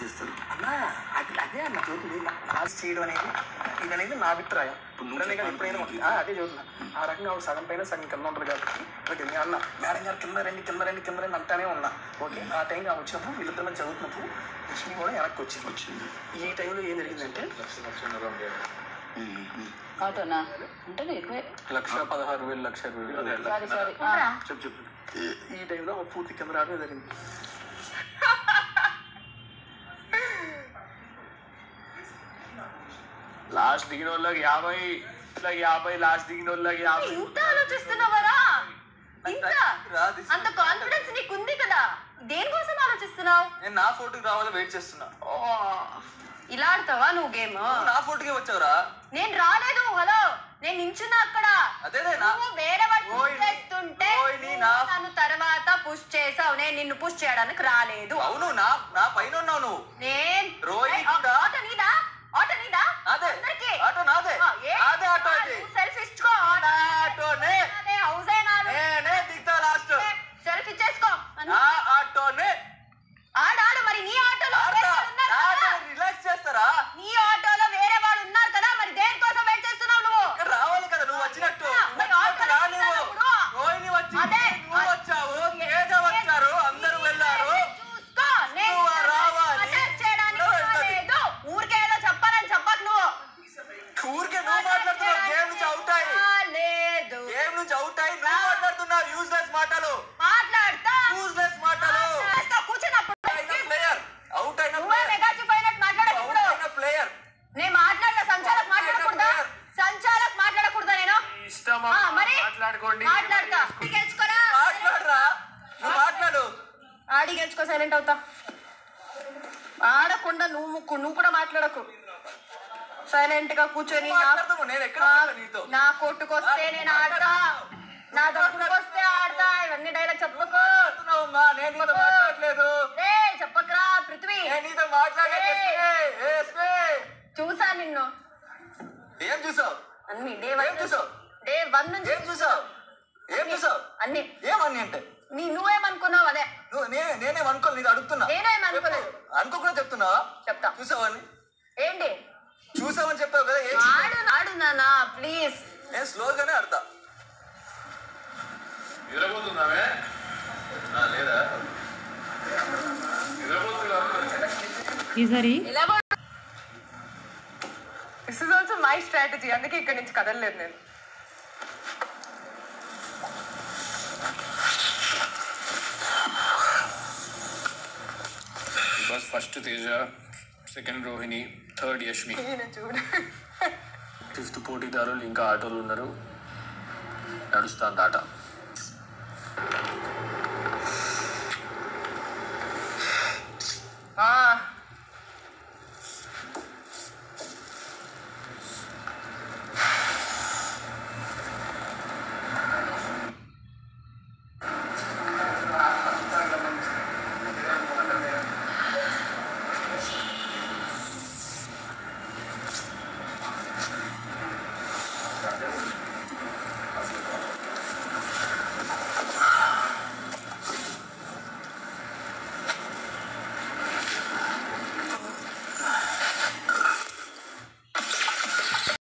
చేస్తారు అన్నా. అదే అన్న చదువుతుంది లాస్ట్ చేయడం అనేది ఇది అనేది నా అభిప్రాయం. ఎప్పుడైనా అదే చదువుతున్నా. ఆ రకంగా ఆవిడ సగం పైన సగం కింద ఉంటుంది కాబట్టి ఓకే నేను అన్న మేడం గారు కింద రండి అంటానే ఉన్నా. ఓకే ఆ టైంలో ఆమె వచ్చినప్పుడు వీళ్ళిద్దరు చదువుతున్నప్పుడు లక్ష్మి కూడా వెనక్కి వచ్చింది. ఈ టైంలో ఏం జరిగిందంటే ఆటోనా అంటే 1,16,000 చెప్పు ఈ టైంలో పూర్తి కింద రావడం జరిగింది. లాస్ట్ దిగిన వాళ్ళకి 50 లాస్ట్ దిగిన వాళ్ళకి 50. ఇంత ఆలోచిస్తున్నావరా? అంత కాన్ఫిడెన్స్ నీకుంది కదా, దేనికోసం ఆలోచిస్తున్నావు? నేను నా ఫోటోకి రావాలని వెయిట్ చేస్తున్నా. ఇలా ఆడతావా నువ్వు గేమ్? నా ఫోటోకి వచ్చావురా? నేను రాలేదు. హలో, నేను నించున్నా అక్కడ. నువ్వు వేరే వాడు పుష్ చేస్తుంటే నన్ను తర్వాత పుష్ చేసావు. నేను నిన్ను పుష్ చేయడానికి రాలేదు. అవును, నా పైన ఉన్నావు నువ్వు. నేను ఆటో నీదా? ఆటో నీదా? అదే ఆటో నాదే. అదే ఆటో అది. సెల్ఫీ ఇచ్చుకో. ఆటోనే హౌసే నాది. నేనే దిగుతా లాస్ట్. సెల్ఫీ చేసుకో. ఆటోనే ఆడాలి. మరి నీ ఆటోలో రిలాక్స్ చేస్తారా? నీ ఆటోలో వేరే వాళ్ళు ఉన్నారు కదా, మరి దేనికోసం వెయిట్ చేస్తున్నావు నువ్వు? రావాలి కదా నువ్వు వచ్చినట్టు. రోహిణి వచ్చి నువ్వు వచ్చావు, తేజ వచ్చారు, అందరూ వెళ్ళారు. చూసుకో, నేను చేయడానికి ఊరికే ఏదో చెప్పాలని చెప్పకు నువ్వు. ఊరికే నువ్వు మాట్లాడుతున్నావు. గేమ్ నుంచి అవుట్ అయ్యి లేదు. గేమ్ నుంచి అవుట్ అయ్యి నువ్వు మాట్లాడుతున్నావు యూజ్లెస్ మాటలు. మాట్లాడతా యూజ్లెస్ మాటలు. కూర్చున్నప్పుడు ప్లేయర్ అవుట్ అయిన ప్లేయర్. నేను మాట్లాడదా? సంచాలకు మాట్లాడకూడదా? సంచాలకు మాట్లాడకూడదా? నేను మరి మాట్లాడతా. గెలుచుకోరా? మాట్లాడరా? నువ్వు మాట్లాడు. ఆడి గెలుచుకో. సైలెంట్ అవుతా. ఆడకుండా నువ్వు కూడా మాట్లాడకు. సైలెంట్ గా కూర్చొని నా కోర్టుకొస్తే నేను ఆడతా, నా దగ్గరకొస్తే ఆడతా. ఇవన్నీ డైలాగ్ చెప్పకు. చెప్పకరా పృథ్వీ. చూసా నిన్ను. ఏం చూసావు? అన్ని డే 1 నుంచి ఏం చూసావు? అన్ని. ఏమన్నీ అంటే నువ్వేమనుకున్నావు? అదే నేనేమనుకోలేదు. నీకు అడుగుతున్నా. నేనేమనుకోలేదు. అనుకోకుండా చెప్తున్నావా? చెప్తా. చూసావని ఏంటి చూసావని చెప్పావు కదా. ఆడు నానా ప్లీజ్. నేను స్లోగానే ఆడతా. నిద్రపోతున్నావే లేదా? This is also my strategy. అందుకే ఇక్కడి నుంచి కదలలేదు నేను. Because first Teja, second Rohini, third Yashmi, fifth పోటీదారులు ఇంకా ఆటోలు ఉన్నారు. నడుస్తాను ఆట.